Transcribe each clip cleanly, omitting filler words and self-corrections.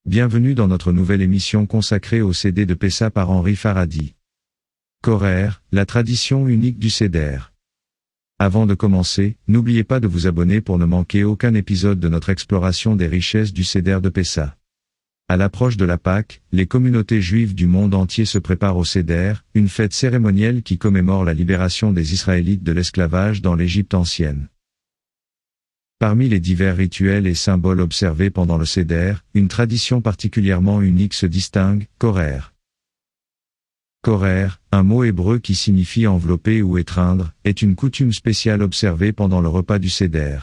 Bienvenue dans notre nouvelle émission consacrée au Seder de Pessa par Henri Faradi. Korer, la tradition unique du Seder. Avant de commencer, n'oubliez pas de vous abonner pour ne manquer aucun épisode de notre exploration des richesses du Seder de Pessa. À l'approche de la Pâque, les communautés juives du monde entier se préparent au Seder, une fête cérémonielle qui commémore la libération des Israélites de l'esclavage dans l'Égypte ancienne. Parmi les divers rituels et symboles observés pendant le Seder, une tradition particulièrement unique se distingue, Korer. Korer, un mot hébreu qui signifie envelopper ou étreindre, est une coutume spéciale observée pendant le repas du Seder.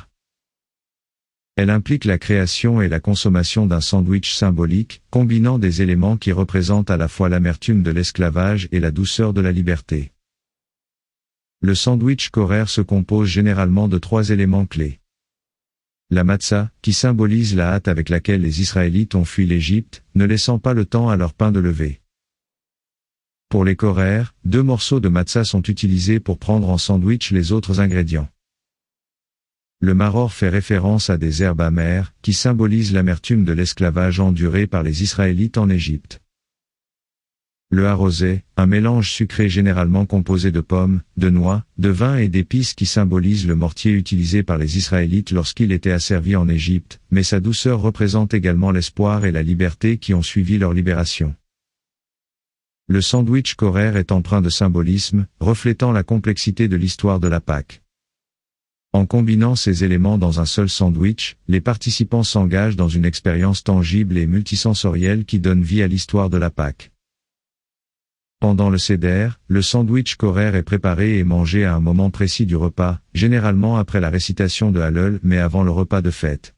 Elle implique la création et la consommation d'un sandwich symbolique, combinant des éléments qui représentent à la fois l'amertume de l'esclavage et la douceur de la liberté. Le sandwich Korer se compose généralement de 3 éléments clés. La matzah, qui symbolise la hâte avec laquelle les Israélites ont fui l'Égypte, ne laissant pas le temps à leur pain de lever. Pour les Korer, 2 morceaux de matzah sont utilisés pour prendre en sandwich les autres ingrédients. Le maror fait référence à des herbes amères, qui symbolisent l'amertume de l'esclavage enduré par les Israélites en Égypte. Le harosé, un mélange sucré généralement composé de pommes, de noix, de vin et d'épices qui symbolise le mortier utilisé par les Israélites lorsqu'il était asservi en Égypte, mais sa douceur représente également l'espoir et la liberté qui ont suivi leur libération. Le sandwich Korer est empreint de symbolisme, reflétant la complexité de l'histoire de la Pâque. En combinant ces éléments dans un seul sandwich, les participants s'engagent dans une expérience tangible et multisensorielle qui donne vie à l'histoire de la Pâque. Pendant le Seder, le sandwich Korer est préparé et mangé à un moment précis du repas, généralement après la récitation de Hallel mais avant le repas de fête.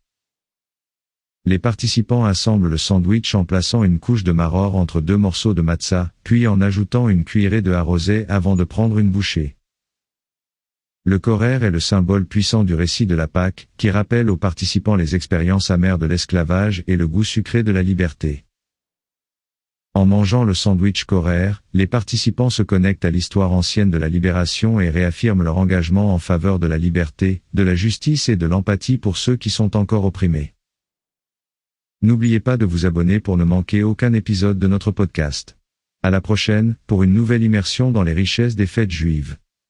Les participants assemblent le sandwich en plaçant une couche de maror entre 2 morceaux de matzah, puis en ajoutant une cuillerée de harosé avant de prendre une bouchée. Le Korer est le symbole puissant du récit de la Pâque, qui rappelle aux participants les expériences amères de l'esclavage et le goût sucré de la liberté. En mangeant le sandwich Korer, les participants se connectent à l'histoire ancienne de la libération et réaffirment leur engagement en faveur de la liberté, de la justice et de l'empathie pour ceux qui sont encore opprimés. N'oubliez pas de vous abonner pour ne manquer aucun épisode de notre podcast. À la prochaine, pour une nouvelle immersion dans les richesses des fêtes juives.